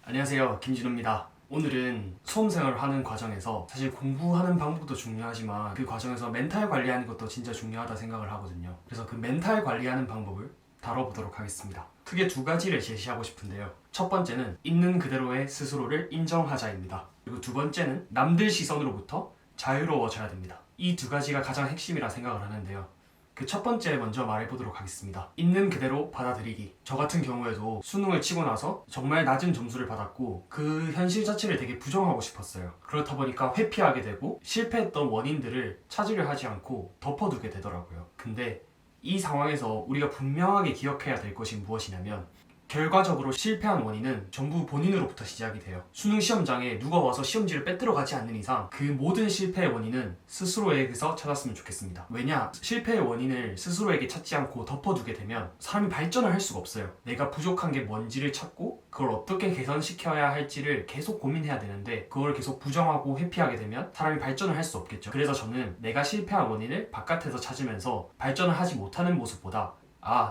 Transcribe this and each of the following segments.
안녕하세요, 김진우입니다. 오늘은 수험생활을 하는 과정에서 사실 공부하는 방법도 중요하지만 그 과정에서 멘탈 관리하는 것도 진짜 중요하다 생각을 하거든요. 그래서 그 멘탈 관리하는 방법을 다뤄보도록 하겠습니다. 크게 두 가지를 제시하고 싶은데요. 첫 번째는 있는 그대로의 스스로를 인정하자입니다. 그리고 두 번째는 남들 시선으로부터 자유로워져야 됩니다. 이 두 가지가 가장 핵심이라 생각을 하는데요. 그 첫 번째 먼저 말해보도록 하겠습니다. 있는 그대로 받아들이기. 저 같은 경우에도 수능을 치고 나서 정말 낮은 점수를 받았고 그 현실 자체를 되게 부정하고 싶었어요. 그렇다 보니까 회피하게 되고 실패했던 원인들을 찾으려 하지 않고 덮어두게 되더라고요. 근데 이 상황에서 우리가 분명하게 기억해야 될 것이 무엇이냐면 결과적으로 실패한 원인은 전부 본인으로부터 시작이 돼요. 수능 시험장에 누가 와서 시험지를 빼들어 가지 않는 이상 그 모든 실패의 원인은 스스로에게서 찾았으면 좋겠습니다. 왜냐? 실패의 원인을 스스로에게 찾지 않고 덮어두게 되면 사람이 발전을 할 수가 없어요. 내가 부족한 게 뭔지를 찾고 그걸 어떻게 개선시켜야 할지를 계속 고민해야 되는데 그걸 계속 부정하고 회피하게 되면 사람이 발전을 할 수 없겠죠. 그래서 저는 내가 실패한 원인을 바깥에서 찾으면서 발전을 하지 못하는 모습보다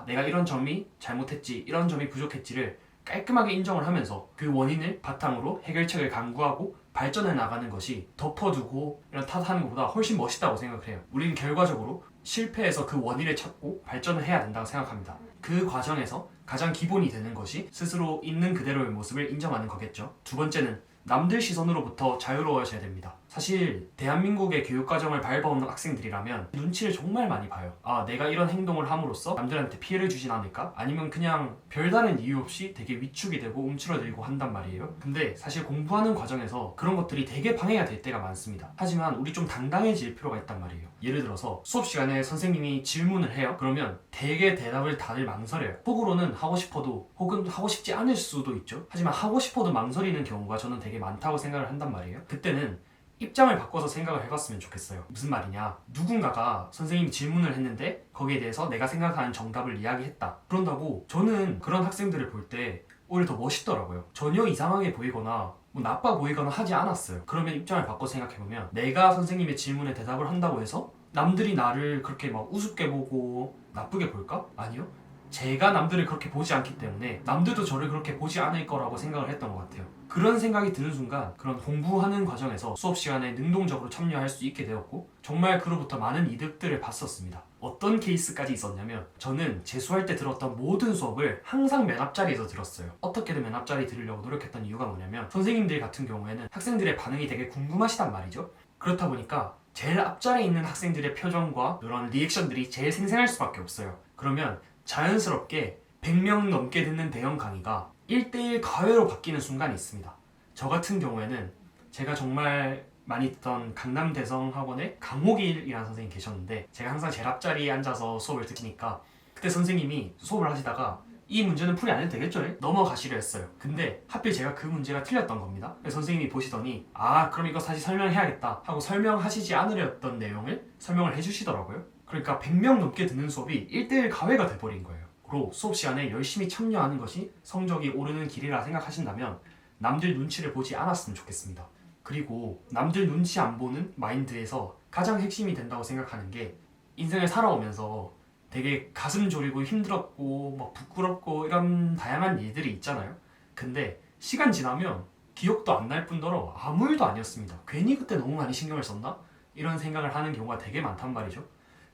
내가 이런 점이 잘못했지, 이런 점이 부족했지를 깔끔하게 인정을 하면서 그 원인을 바탕으로 해결책을 강구하고 발전해 나가는 것이 덮어두고 이런 탓하는 것보다 훨씬 멋있다고 생각을 해요. 우리는 결과적으로 실패해서 그 원인을 찾고 발전을 해야 된다고 생각합니다. 그 과정에서 가장 기본이 되는 것이 스스로 있는 그대로의 모습을 인정하는 거겠죠. 두 번째는 남들 시선으로부터 자유로워져야 됩니다. 사실 대한민국의 교육과정을 밟아오는 학생들이라면 눈치를 정말 많이 봐요. 내가 이런 행동을 함으로써 남들한테 피해를 주진 않을까? 아니면 그냥 별다른 이유 없이 되게 위축이 되고 움츠러들고 한단 말이에요. 근데 사실 공부하는 과정에서 그런 것들이 되게 방해가 될 때가 많습니다. 하지만 우리 좀 당당해질 필요가 있단 말이에요. 예를 들어서 수업 시간에 선생님이 질문을 해요. 그러면 되게 대답을 다들 망설여요. 속으로는 하고 싶어도 혹은 하고 싶지 않을 수도 있죠. 하지만 하고 싶어도 망설이는 경우가 저는 되게 많다고 생각을 한단 말이에요. 그때는 입장을 바꿔서 생각을 해봤으면 좋겠어요. 무슨 말이냐? 누군가가 선생님이 질문을 했는데 거기에 대해서 내가 생각하는 정답을 이야기했다. 그런다고 저는 그런 학생들을 볼 때 오히려 더 멋있더라고요. 전혀 이상하게 보이거나 나빠 보이거나 하지 않았어요. 그러면 입장을 바꿔 생각해보면 내가 선생님의 질문에 대답을 한다고 해서 남들이 나를 그렇게 막 우습게 보고 나쁘게 볼까? 아니요. 제가 남들을 그렇게 보지 않기 때문에 남들도 저를 그렇게 보지 않을 거라고 생각을 했던 것 같아요. 그런 생각이 드는 순간 그런 공부하는 과정에서 수업 시간에 능동적으로 참여할 수 있게 되었고 정말 그로부터 많은 이득들을 봤었습니다. 어떤 케이스까지 있었냐면 저는 재수할 때 들었던 모든 수업을 항상 맨 앞자리에서 들었어요. 어떻게든 맨 앞자리 들으려고 노력했던 이유가 뭐냐면 선생님들 같은 경우에는 학생들의 반응이 되게 궁금하시단 말이죠. 그렇다 보니까 제일 앞자리에 있는 학생들의 표정과 이런 리액션들이 제일 생생할 수밖에 없어요. 그러면 자연스럽게 100명 넘게 듣는 대형 강의가 1대1 과외로 바뀌는 순간이 있습니다. 저 같은 경우에는 제가 정말 많이 듣던 강남대성학원의 강호길이라는 선생님이 계셨는데 제가 항상 제일 앞자리에 앉아서 수업을 듣니까 그때 선생님이 수업을 하시다가 이 문제는 풀이 안 해도 되겠죠? 넘어가시려 했어요. 근데 하필 제가 그 문제가 틀렸던 겁니다. 그래서 선생님이 보시더니 그럼 이거 다시 설명해야겠다 하고 설명하시지 않으려 했던 내용을 설명을 해주시더라고요. 그러니까 100명 넘게 듣는 수업이 1대1 과외가 돼버린 거예요. 그리고 수업 시간에 열심히 참여하는 것이 성적이 오르는 길이라 생각하신다면 남들 눈치를 보지 않았으면 좋겠습니다. 그리고 남들 눈치 안 보는 마인드에서 가장 핵심이 된다고 생각하는 게 인생을 살아오면서 되게 가슴 졸이고 힘들었고 막 부끄럽고 이런 다양한 일들이 있잖아요. 근데 시간 지나면 기억도 안 날 뿐더러 아무 일도 아니었습니다. 괜히 그때 너무 많이 신경을 썼나? 이런 생각을 하는 경우가 되게 많단 말이죠.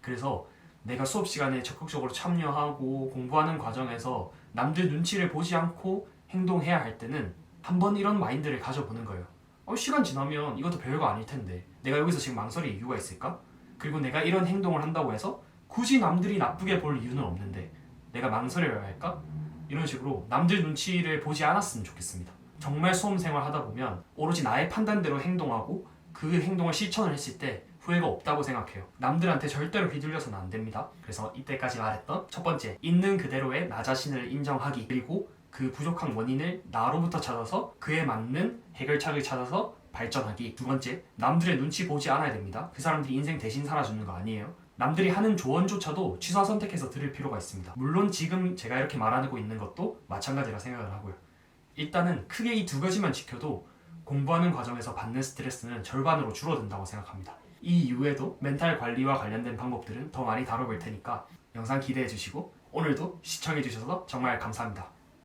그래서 내가 수업 시간에 적극적으로 참여하고 공부하는 과정에서 남들 눈치를 보지 않고 행동해야 할 때는 한번 이런 마인드를 가져보는 거예요. 시간 지나면 이것도 별거 아닐 텐데 내가 여기서 지금 망설일 이유가 있을까? 그리고 내가 이런 행동을 한다고 해서 굳이 남들이 나쁘게 볼 이유는 없는데 내가 망설여야 할까? 이런 식으로 남들 눈치를 보지 않았으면 좋겠습니다. 정말 수험생활 하다 보면 오로지 나의 판단대로 행동하고 그 행동을 실천을 했을 때 후회가 없다고 생각해요. 남들한테 절대로 휘둘려서는 안 됩니다. 그래서 이때까지 말했던 첫 번째, 있는 그대로의 나 자신을 인정하기, 그리고 그 부족한 원인을 나로부터 찾아서 그에 맞는 해결책을 찾아서 발전하기. 두 번째, 남들의 눈치 보지 않아야 됩니다. 그 사람들이 인생 대신 살아주는 거 아니에요. 남들이 하는 조언조차도 취사 선택해서 들을 필요가 있습니다. 물론 지금 제가 이렇게 말하고 있는 것도 마찬가지라 생각을 하고요. 일단은 크게 이 두 가지만 지켜도 공부하는 과정에서 받는 스트레스는 절반으로 줄어든다고 생각합니다. 이 이후에도 멘탈 관리와 관련된 방법들은 더 많이 다뤄볼 테니까 영상 기대해 주시고 오늘도 시청해 주셔서 정말 감사합니다.